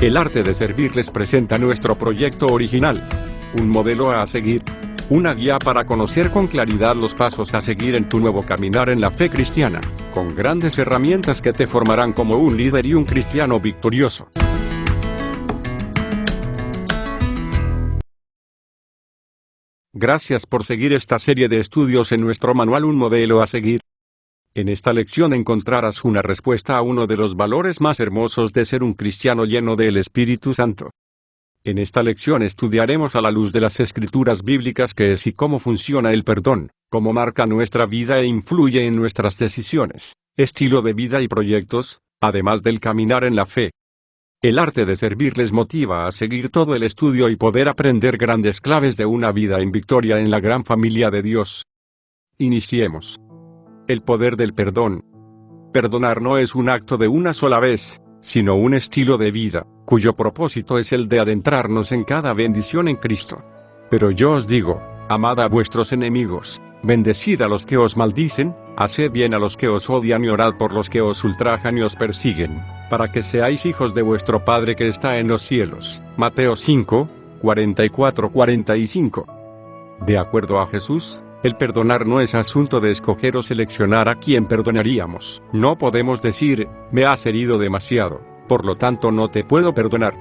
El arte de servir les presenta nuestro proyecto original. Un modelo a seguir. Una guía para conocer con claridad los pasos a seguir en tu nuevo caminar en la fe cristiana, con grandes herramientas que te formarán como un líder y un cristiano victorioso. Gracias por seguir esta serie de estudios en nuestro manual Un modelo a seguir. En esta lección encontrarás una respuesta a uno de los valores más hermosos de ser un cristiano lleno del Espíritu Santo. En esta lección estudiaremos a la luz de las escrituras bíblicas qué es y cómo funciona el perdón, cómo marca nuestra vida e influye en nuestras decisiones, estilo de vida y proyectos, además del caminar en la fe. El arte de servir les motiva a seguir todo el estudio y poder aprender grandes claves de una vida en victoria en la gran familia de Dios. Iniciemos. El poder del perdón. Perdonar no es un acto de una sola vez, sino un estilo de vida, cuyo propósito es el de adentrarnos en cada bendición en Cristo. Pero yo os digo, amad a vuestros enemigos, bendecid a los que os maldicen, haced bien a los que os odian y orad por los que os ultrajan y os persiguen, para que seáis hijos de vuestro Padre que está en los cielos. Mateo 5, 44-45. De acuerdo a Jesús, el perdonar no es asunto de escoger o seleccionar a quién perdonaríamos. No podemos decir, me has herido demasiado, por lo tanto no te puedo perdonar.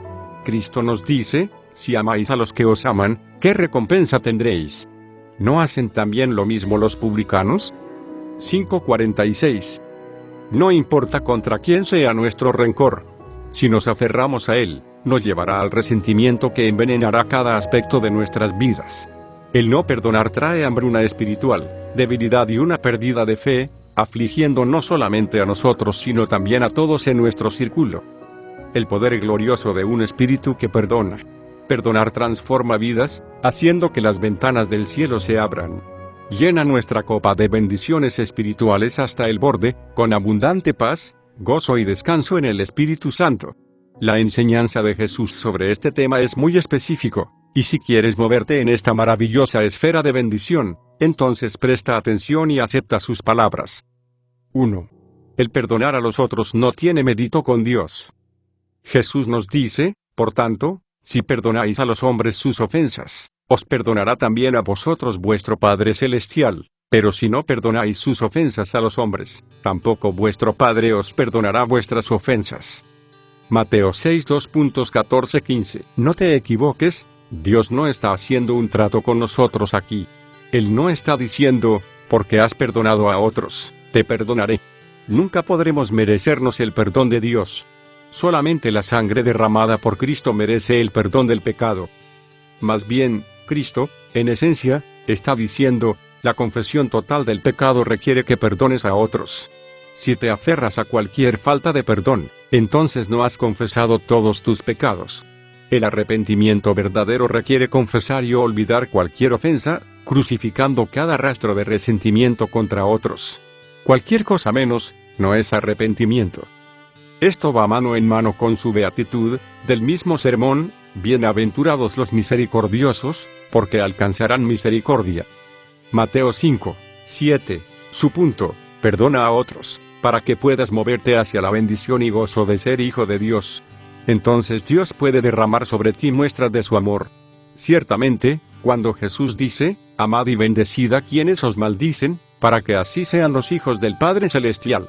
Cristo nos dice, si amáis a los que os aman, ¿qué recompensa tendréis? ¿No hacen también lo mismo los publicanos? 5:46. No importa contra quién sea nuestro rencor. Si nos aferramos a él, nos llevará al resentimiento que envenenará cada aspecto de nuestras vidas. El no perdonar trae hambruna espiritual, debilidad y una pérdida de fe, afligiendo no solamente a nosotros sino también a todos en nuestro círculo. El poder glorioso de un espíritu que perdona. Perdonar transforma vidas, haciendo que las ventanas del cielo se abran. Llena nuestra copa de bendiciones espirituales hasta el borde, con abundante paz, gozo y descanso en el Espíritu Santo. La enseñanza de Jesús sobre este tema es muy específico. Y si quieres moverte en esta maravillosa esfera de bendición, entonces presta atención y acepta sus palabras. 1. El perdonar a los otros no tiene mérito con Dios. Jesús nos dice, por tanto, si perdonáis a los hombres sus ofensas, os perdonará también a vosotros vuestro Padre Celestial, pero si no perdonáis sus ofensas a los hombres, tampoco vuestro Padre os perdonará vuestras ofensas. Mateo 6, 2.14-15. No te equivoques. Dios no está haciendo un trato con nosotros aquí. Él no está diciendo, porque has perdonado a otros, te perdonaré. Nunca podremos merecernos el perdón de Dios. Solamente la sangre derramada por Cristo merece el perdón del pecado. Más bien, Cristo, en esencia, está diciendo, la confesión total del pecado requiere que perdones a otros. Si te aferras a cualquier falta de perdón, entonces no has confesado todos tus pecados. El arrepentimiento verdadero requiere confesar y olvidar cualquier ofensa, crucificando cada rastro de resentimiento contra otros. Cualquier cosa menos, no es arrepentimiento. Esto va mano en mano con su beatitud, del mismo sermón, bienaventurados los misericordiosos, porque alcanzarán misericordia. Mateo 5, 7. Su punto, perdona a otros, para que puedas moverte hacia la bendición y gozo de ser hijo de Dios. Entonces Dios puede derramar sobre ti muestras de su amor. Ciertamente, cuando Jesús dice, amad y bendecid a quienes os maldicen, para que así sean los hijos del Padre Celestial.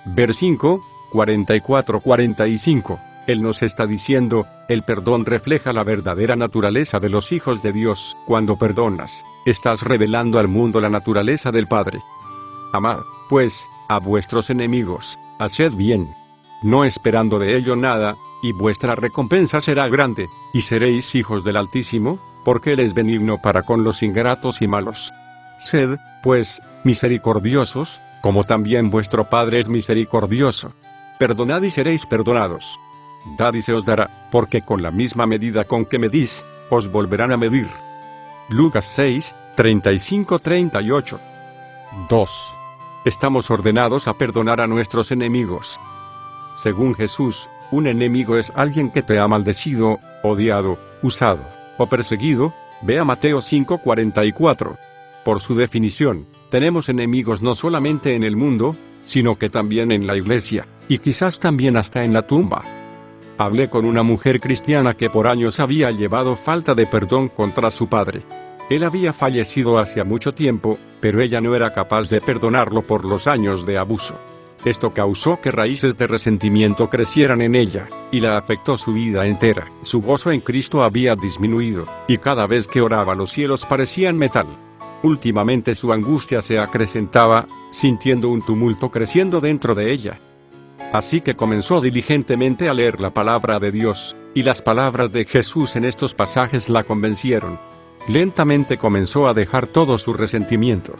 Vers 5, 44-45. Él nos está diciendo, el perdón refleja la verdadera naturaleza de los hijos de Dios. Cuando perdonas, estás revelando al mundo la naturaleza del Padre. Amad, pues, a vuestros enemigos, haced bien, no esperando de ello nada, y vuestra recompensa será grande, y seréis hijos del Altísimo, porque Él es benigno para con los ingratos y malos. Sed, pues, misericordiosos, como también vuestro Padre es misericordioso. Perdonad y seréis perdonados. Dad y se os dará, porque con la misma medida con que medís, os volverán a medir. Lucas 6, 35-38. 2. Estamos ordenados a perdonar a nuestros enemigos. Según Jesús, un enemigo es alguien que te ha maldecido, odiado, usado, o perseguido. Ve a Mateo 5:44. Por su definición, tenemos enemigos no solamente en el mundo, sino que también en la iglesia, y quizás también hasta en la tumba. Hablé con una mujer cristiana que por años había llevado falta de perdón contra su padre. Él había fallecido hacía mucho tiempo, pero ella no era capaz de perdonarlo por los años de abuso. Esto causó que raíces de resentimiento crecieran en ella, y la afectó su vida entera. Su gozo en Cristo había disminuido, y cada vez que oraba los cielos parecían metal. Últimamente su angustia se acrecentaba, sintiendo un tumulto creciendo dentro de ella. Así que comenzó diligentemente a leer la palabra de Dios, y las palabras de Jesús en estos pasajes la convencieron. Lentamente comenzó a dejar todo su resentimiento.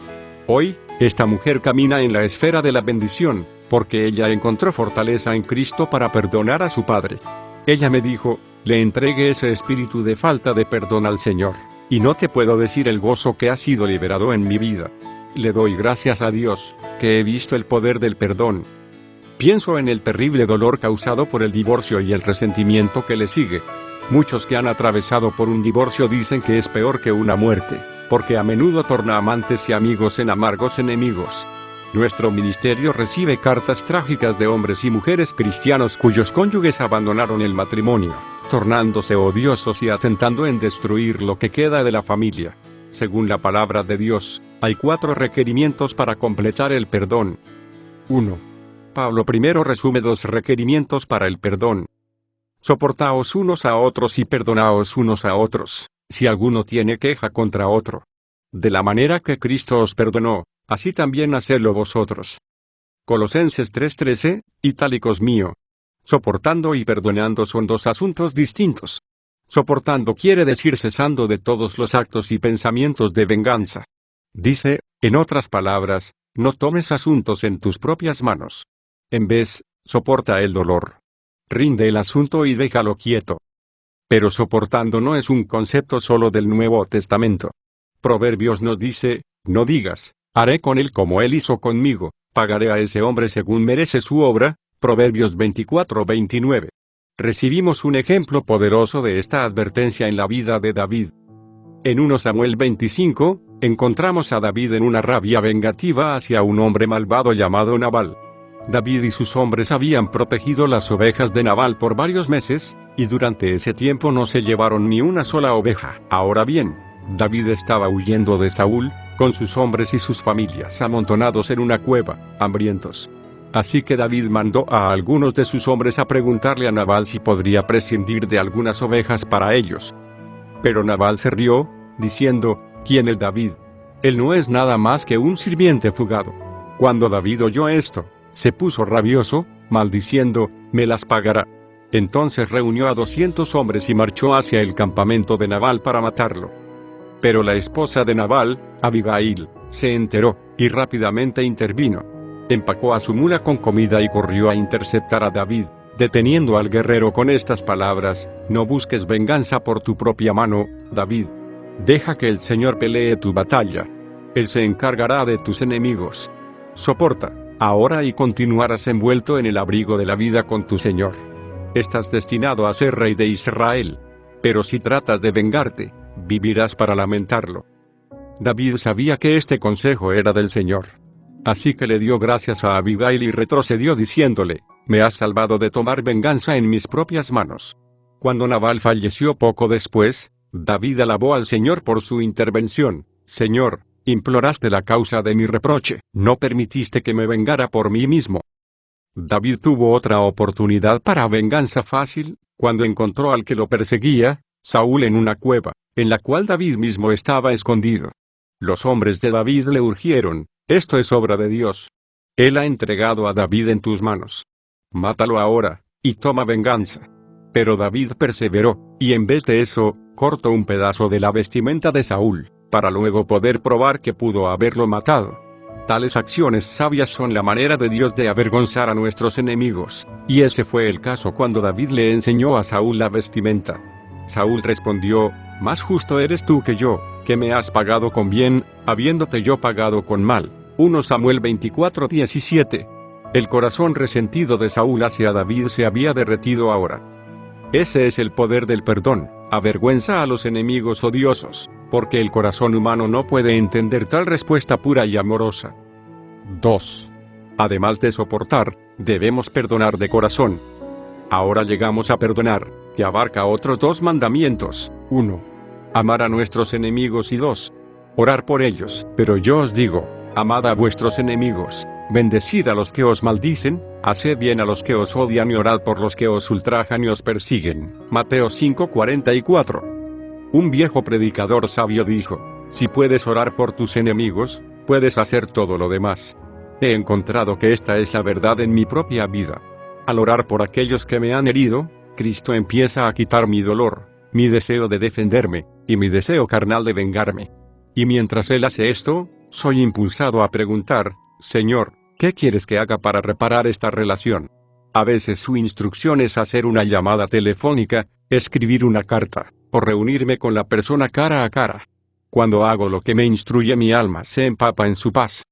Hoy, esta mujer camina en la esfera de la bendición, porque ella encontró fortaleza en Cristo para perdonar a su padre. Ella me dijo, le entregué ese espíritu de falta de perdón al Señor, y no te puedo decir el gozo que ha sido liberado en mi vida. Le doy gracias a Dios, que he visto el poder del perdón. Pienso en el terrible dolor causado por el divorcio y el resentimiento que le sigue. Muchos que han atravesado por un divorcio dicen que es peor que una muerte, porque a menudo torna amantes y amigos en amargos enemigos. Nuestro ministerio recibe cartas trágicas de hombres y mujeres cristianos cuyos cónyuges abandonaron el matrimonio, tornándose odiosos y atentando en destruir lo que queda de la familia. Según la palabra de Dios, hay 4 requerimientos para completar el perdón. 1. Pablo primero resume 2 requerimientos para el perdón. Soportaos unos a otros y perdonaos unos a otros, si alguno tiene queja contra otro. De la manera que Cristo os perdonó, así también hacedlo vosotros. Colosenses 3:13, itálicos mío. Soportando y perdonando son 2 asuntos distintos. Soportando quiere decir cesando de todos los actos y pensamientos de venganza. Dice, en otras palabras, no tomes asuntos en tus propias manos. En vez, soporta el dolor. Rinde el asunto y déjalo quieto. Pero soportando no es un concepto solo del Nuevo Testamento. Proverbios nos dice, no digas, haré con él como él hizo conmigo, pagaré a ese hombre según merece su obra. Proverbios 24:29. Recibimos un ejemplo poderoso de esta advertencia en la vida de David. En 1 Samuel 25, encontramos a David en una rabia vengativa hacia un hombre malvado llamado Nabal. David y sus hombres habían protegido las ovejas de Nabal por varios meses, y durante ese tiempo no se llevaron ni una sola oveja. Ahora bien, David estaba huyendo de Saúl, con sus hombres y sus familias amontonados en una cueva, hambrientos. Así que David mandó a algunos de sus hombres a preguntarle a Nabal si podría prescindir de algunas ovejas para ellos. Pero Nabal se rió, diciendo, ¿quién es David? Él no es nada más que un sirviente fugado. Cuando David oyó esto, se puso rabioso, maldiciendo, me las pagará. Entonces reunió a 200 hombres y marchó hacia el campamento de Nabal para matarlo. Pero la esposa de Nabal, Abigail, se enteró, y rápidamente intervino. Empacó a su mula con comida y corrió a interceptar a David, deteniendo al guerrero con estas palabras, no busques venganza por tu propia mano, David. Deja que el Señor pelee tu batalla. Él se encargará de tus enemigos. Soporta, ahora y continuarás envuelto en el abrigo de la vida con tu Señor. Estás destinado a ser rey de Israel. Pero si tratas de vengarte, vivirás para lamentarlo. David sabía que este consejo era del Señor. Así que le dio gracias a Abigail y retrocedió diciéndole, me has salvado de tomar venganza en mis propias manos. Cuando Nabal falleció poco después, David alabó al Señor por su intervención. Señor, imploraste la causa de mi reproche, no permitiste que me vengara por mí mismo. David tuvo otra oportunidad para venganza fácil, cuando encontró al que lo perseguía, Saúl en una cueva, en la cual David mismo estaba escondido. Los hombres de David le urgieron, esto es obra de Dios. Él ha entregado a David en tus manos. Mátalo ahora, y toma venganza. Pero David perseveró, y en vez de eso, cortó un pedazo de la vestimenta de Saúl, para luego poder probar que pudo haberlo matado. Tales acciones sabias son la manera de Dios de avergonzar a nuestros enemigos, y ese fue el caso cuando David le enseñó a Saúl la vestimenta. Saúl respondió, más justo eres tú que yo, que me has pagado con bien, habiéndote yo pagado con mal. 1 Samuel 24:17. El corazón resentido de Saúl hacia David se había derretido ahora. Ese es el poder del perdón, avergüenza a los enemigos odiosos, porque el corazón humano no puede entender tal respuesta pura y amorosa. 2. Además de soportar, debemos perdonar de corazón. Ahora llegamos a perdonar, que abarca otros 2 mandamientos. 1. Amar a nuestros enemigos y 2. Orar por ellos. Pero yo os digo, amad a vuestros enemigos, bendecid a los que os maldicen, haced bien a los que os odian y orad por los que os ultrajan y os persiguen. Mateo 5:44. Un viejo predicador sabio dijo, si puedes orar por tus enemigos, puedes hacer todo lo demás. He encontrado que esta es la verdad en mi propia vida. Al orar por aquellos que me han herido, Cristo empieza a quitar mi dolor, mi deseo de defenderme, y mi deseo carnal de vengarme. Y mientras Él hace esto, soy impulsado a preguntar, Señor, ¿qué quieres que haga para reparar esta relación? A veces su instrucción es hacer una llamada telefónica, escribir una carta, o reunirme con la persona cara a cara. Cuando hago lo que me instruye mi alma se empapa en su paz.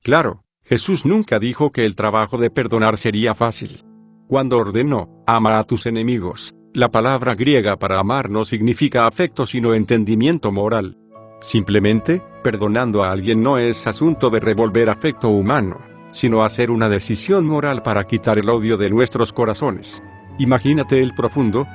Claro, Jesús nunca dijo que el trabajo de perdonar sería fácil. Cuando ordenó, ama a tus enemigos, la palabra griega para amar no significa afecto sino entendimiento moral. Simplemente, perdonando a alguien no es asunto de revolver afecto humano, sino hacer una decisión moral para quitar el odio de nuestros corazones. Imagínate el profundo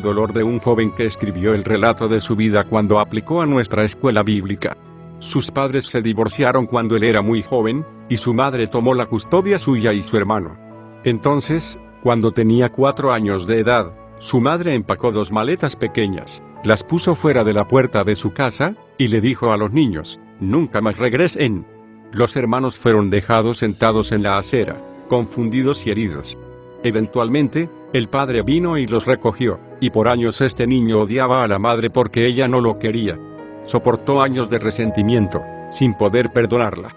dolor de un joven que escribió el relato de su vida cuando aplicó a nuestra escuela bíblica. Sus padres se divorciaron cuando él era muy joven, y su madre tomó la custodia suya y su hermano. Entonces, cuando tenía 4 años de edad, su madre empacó 2 maletas pequeñas, las puso fuera de la puerta de su casa, y le dijo a los niños, nunca más regresen. Los hermanos fueron dejados sentados en la acera, confundidos y heridos. Eventualmente, el padre vino y los recogió, y por años este niño odiaba a la madre porque ella no lo quería. Soportó años de resentimiento, sin poder perdonarla.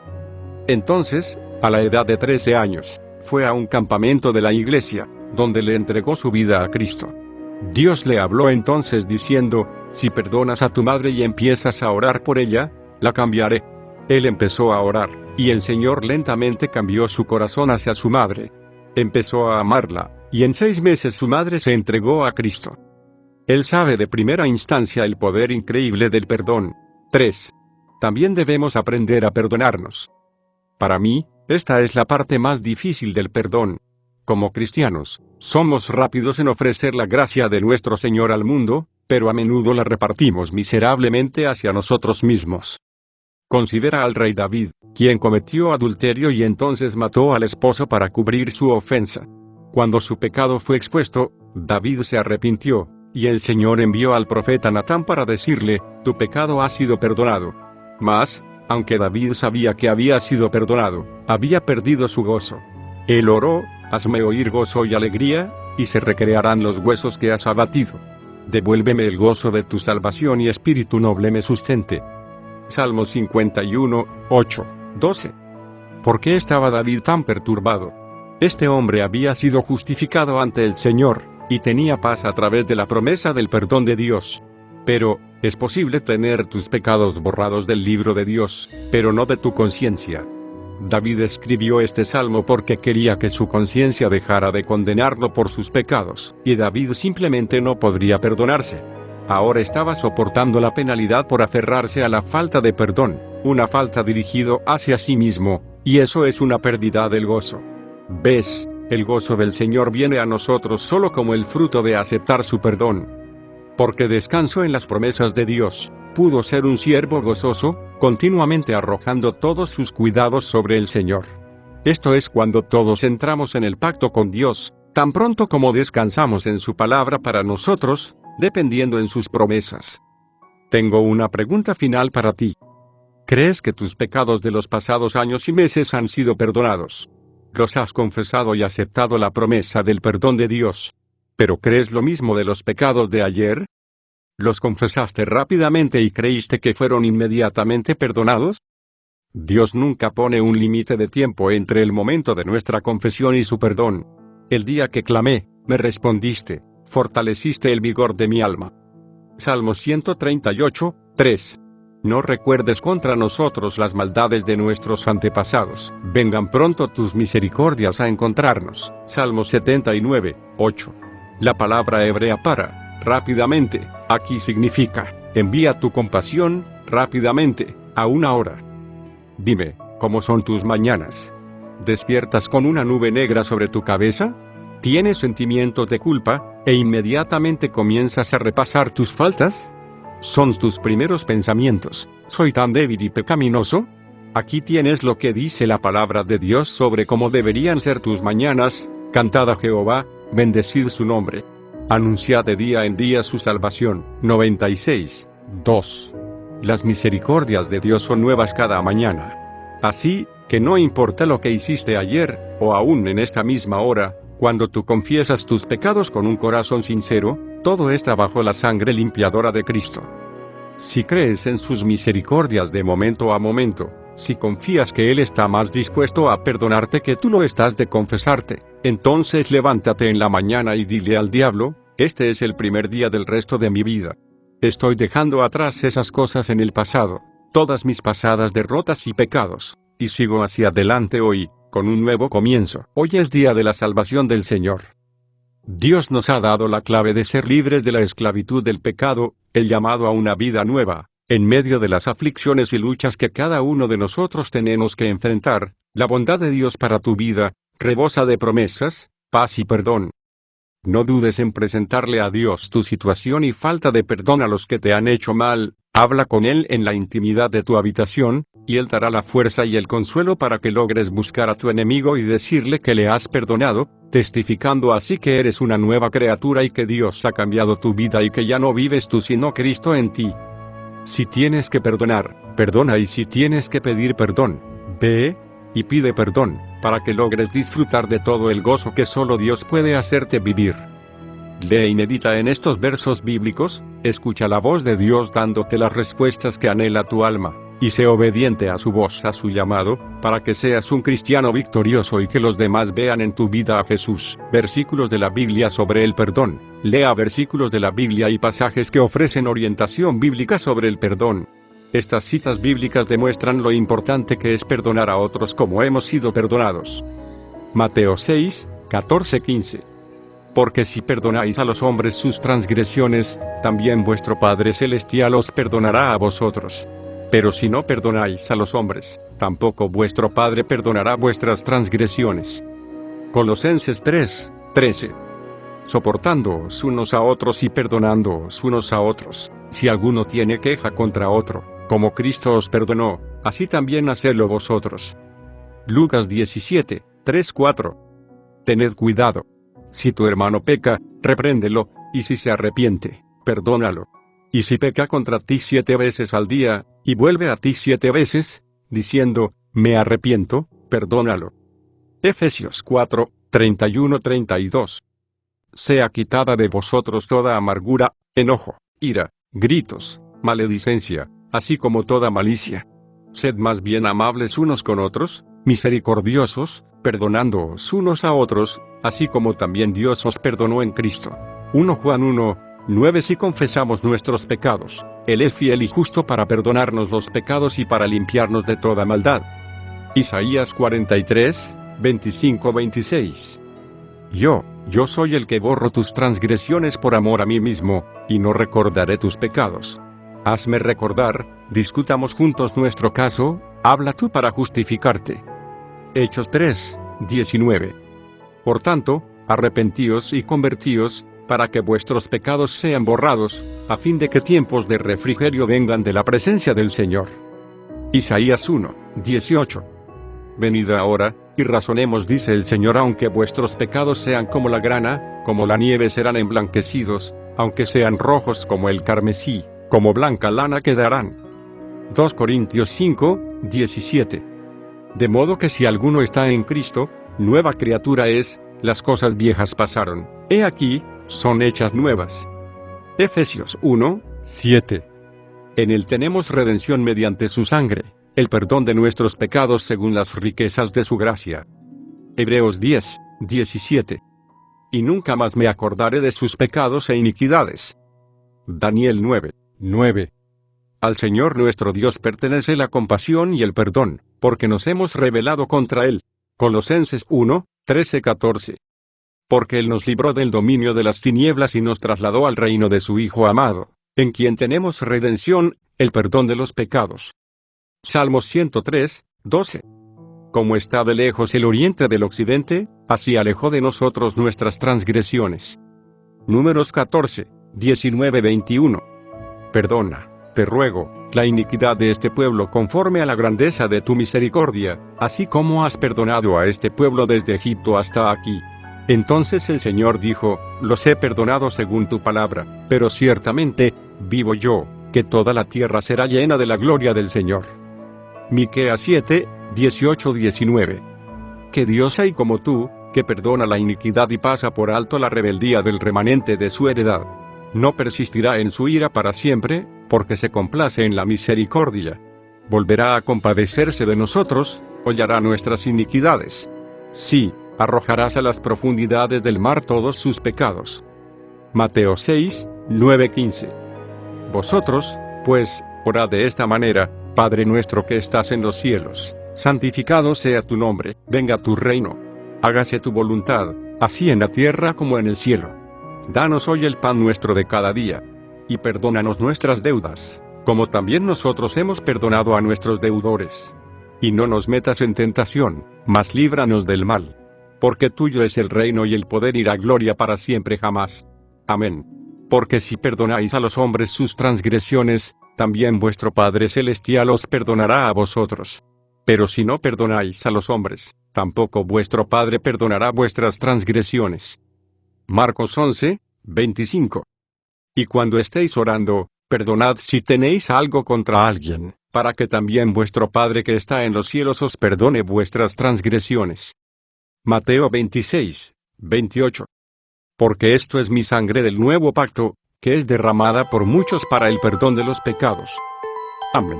Entonces, a la edad de 13 años, fue a un campamento de la iglesia, donde le entregó su vida a Cristo. Dios le habló entonces diciendo, si perdonas a tu madre y empiezas a orar por ella, la cambiaré. Él empezó a orar, y el Señor lentamente cambió su corazón hacia su madre. Empezó a amarla, y en 6 meses su madre se entregó a Cristo. Él sabe de primera instancia el poder increíble del perdón. 3. También debemos aprender a perdonarnos. Para mí, esta es la parte más difícil del perdón. Como cristianos, somos rápidos en ofrecer la gracia de nuestro Señor al mundo, pero a menudo la repartimos miserablemente hacia nosotros mismos. Considera al rey David, quien cometió adulterio y entonces mató al esposo para cubrir su ofensa. Cuando su pecado fue expuesto, David se arrepintió, y el Señor envió al profeta Natán para decirle, tu pecado ha sido perdonado. Mas, aunque David sabía que había sido perdonado, había perdido su gozo. Él oró, hazme oír gozo y alegría, y se recrearán los huesos que has abatido. Devuélveme el gozo de tu salvación y espíritu noble me sustente. Salmo 51, 8, 12. ¿Por qué estaba David tan perturbado? Este hombre había sido justificado ante el Señor, y tenía paz a través de la promesa del perdón de Dios. Pero, es posible tener tus pecados borrados del libro de Dios, pero no de tu conciencia. David escribió este salmo porque quería que su conciencia dejara de condenarlo por sus pecados, y David simplemente no podría perdonarse. Ahora estaba soportando la penalidad por aferrarse a la falta de perdón, una falta dirigido hacia sí mismo, y eso es una pérdida del gozo. ¿Ves? El gozo del Señor viene a nosotros solo como el fruto de aceptar su perdón. Porque descanso en las promesas de Dios, pudo ser un siervo gozoso, continuamente arrojando todos sus cuidados sobre el Señor. Esto es cuando todos entramos en el pacto con Dios, tan pronto como descansamos en su palabra para nosotros, dependiendo en sus promesas. Tengo una pregunta final para ti. ¿Crees que tus pecados de los pasados años y meses han sido perdonados? Los has confesado y aceptado la promesa del perdón de Dios. ¿Pero crees lo mismo de los pecados de ayer? ¿Los confesaste rápidamente y creíste que fueron inmediatamente perdonados? Dios nunca pone un límite de tiempo entre el momento de nuestra confesión y su perdón. El día que clamé, me respondiste, fortaleciste el vigor de mi alma. Salmo 138, 3. No recuerdes contra nosotros las maldades de nuestros antepasados, vengan pronto tus misericordias a encontrarnos. Salmo 79, 8. La palabra hebrea para, rápidamente, aquí significa, envía tu compasión, rápidamente, a una hora. Dime, ¿cómo son tus mañanas? ¿Despiertas con una nube negra sobre tu cabeza? ¿Tienes sentimientos de culpa, e inmediatamente comienzas a repasar tus faltas? ¿Son tus primeros pensamientos: soy tan débil y pecaminoso? Aquí tienes lo que dice la palabra de Dios sobre cómo deberían ser tus mañanas: cantad a Jehová, bendecid su nombre. Anunciad de día en día su salvación. 96, 2. Las misericordias de Dios son nuevas cada mañana. Así, que no importa lo que hiciste ayer, o aún en esta misma hora, cuando tú confiesas tus pecados con un corazón sincero, todo está bajo la sangre limpiadora de Cristo. Si crees en sus misericordias de momento a momento, si confías que Él está más dispuesto a perdonarte que tú lo estás de confesarte, entonces levántate en la mañana y dile al diablo: este es el primer día del resto de mi vida. Estoy dejando atrás esas cosas en el pasado, todas mis pasadas derrotas y pecados, y sigo hacia adelante hoy, con un nuevo comienzo. Hoy es día de la salvación del Señor. Dios nos ha dado la clave de ser libres de la esclavitud del pecado, el llamado a una vida nueva. En medio de las aflicciones y luchas que cada uno de nosotros tenemos que enfrentar, la bondad de Dios para tu vida rebosa de promesas, paz y perdón. No dudes en presentarle a Dios tu situación y falta de perdón a los que te han hecho mal. Habla con Él en la intimidad de tu habitación, y Él dará la fuerza y el consuelo para que logres buscar a tu enemigo y decirle que le has perdonado, testificando así que eres una nueva criatura y que Dios ha cambiado tu vida y que ya no vives tú sino Cristo en ti. Si tienes que perdonar, perdona, y si tienes que pedir perdón, ve y pide perdón, para que logres disfrutar de todo el gozo que solo Dios puede hacerte vivir. Lee y medita en estos versos bíblicos, escucha la voz de Dios dándote las respuestas que anhela tu alma, y sé obediente a su voz, a su llamado, para que seas un cristiano victorioso y que los demás vean en tu vida a Jesús. Versículos de la Biblia sobre el perdón. Lea versículos de la Biblia y pasajes que ofrecen orientación bíblica sobre el perdón. Estas citas bíblicas demuestran lo importante que es perdonar a otros como hemos sido perdonados. Mateo 6, 14-15. Porque si perdonáis a los hombres sus transgresiones, también vuestro Padre Celestial os perdonará a vosotros. Pero si no perdonáis a los hombres, tampoco vuestro Padre perdonará vuestras transgresiones. Colosenses 3, 13. Soportándoos unos a otros y perdonándoos unos a otros, si alguno tiene queja contra otro, como Cristo os perdonó, así también hacedlo vosotros. Lucas 17, 3, 4. Tened cuidado. Si tu hermano peca, repréndelo, y si se arrepiente, perdónalo. Y si peca contra ti 7 veces al día, y vuelve a ti 7 veces, diciendo: me arrepiento, perdónalo. Efesios 4, 31-32. Sea quitada de vosotros toda amargura, enojo, ira, gritos, maledicencia, así como toda malicia. Sed más bien amables unos con otros, misericordiosos, perdonándoos unos a otros, así como también Dios os perdonó en Cristo. 1 Juan 1, 9. Si confesamos nuestros pecados, Él es fiel y justo para perdonarnos los pecados y para limpiarnos de toda maldad. Isaías 43, 25-26. Yo soy el que borro tus transgresiones por amor a mí mismo, y no recordaré tus pecados. Hazme recordar, discutamos juntos nuestro caso, habla tú para justificarte. Hechos 3, 19. Por tanto, arrepentíos y convertíos, para que vuestros pecados sean borrados, a fin de que tiempos de refrigerio vengan de la presencia del Señor. Isaías 1, 18. Venid ahora, y razonemos, dice el Señor, aunque vuestros pecados sean como la grana, como la nieve serán emblanquecidos, aunque sean rojos como el carmesí, como blanca lana quedarán. 2 Corintios 5, 17. De modo que si alguno está en Cristo, nueva criatura es, las cosas viejas pasaron, he aquí, son hechas nuevas. Efesios 1, 7. En Él tenemos redención mediante su sangre, el perdón de nuestros pecados según las riquezas de su gracia. Hebreos 10, 17. Y nunca más me acordaré de sus pecados e iniquidades. Daniel 9, 9. Al Señor nuestro Dios pertenece la compasión y el perdón, porque nos hemos rebelado contra Él. Colosenses 1, 13-14. Porque Él nos libró del dominio de las tinieblas y nos trasladó al reino de su Hijo amado, en quien tenemos redención, el perdón de los pecados. Salmos 103, 12. Como está de lejos el oriente del occidente, así alejó de nosotros nuestras transgresiones. Números 14, 19-21. Perdona, te ruego, la iniquidad de este pueblo conforme a la grandeza de tu misericordia, así como has perdonado a este pueblo desde Egipto hasta aquí. Entonces el Señor dijo, los he perdonado según tu palabra, pero ciertamente, vivo yo, que toda la tierra será llena de la gloria del Señor. Miqueas 7, 18-19. Que Dios hay como tú, que perdona la iniquidad y pasa por alto la rebeldía del remanente de su heredad. No persistirá en su ira para siempre, porque se complace en la misericordia. Volverá a compadecerse de nosotros, hollará nuestras iniquidades. Sí, arrojarás a las profundidades del mar todos sus pecados. Mateo 6, 9-15. Vosotros, pues, orad de esta manera: Padre nuestro que estás en los cielos, santificado sea tu nombre, venga tu reino. Hágase tu voluntad, así en la tierra como en el cielo. Danos hoy el pan nuestro de cada día. Y perdónanos nuestras deudas, como también nosotros hemos perdonado a nuestros deudores. Y no nos metas en tentación, mas líbranos del mal. Porque tuyo es el reino y el poder y la gloria para siempre jamás. Amén. Porque si perdonáis a los hombres sus transgresiones, también vuestro Padre Celestial os perdonará a vosotros. Pero si no perdonáis a los hombres, tampoco vuestro Padre perdonará vuestras transgresiones. Marcos 11, 25. Y cuando estéis orando, perdonad si tenéis algo contra alguien, para que también vuestro Padre que está en los cielos os perdone vuestras transgresiones. Mateo 26, 28. Porque esto es mi sangre del nuevo pacto, que es derramada por muchos para el perdón de los pecados. Amén.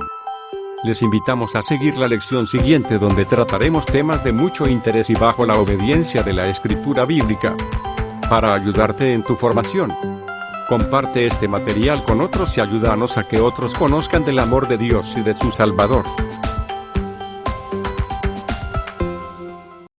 Les invitamos a seguir la lección siguiente, donde trataremos temas de mucho interés y bajo la obediencia de la Escritura bíblica. Para ayudarte en tu formación, comparte este material con otros y ayúdanos a que otros conozcan del amor de Dios y de su Salvador.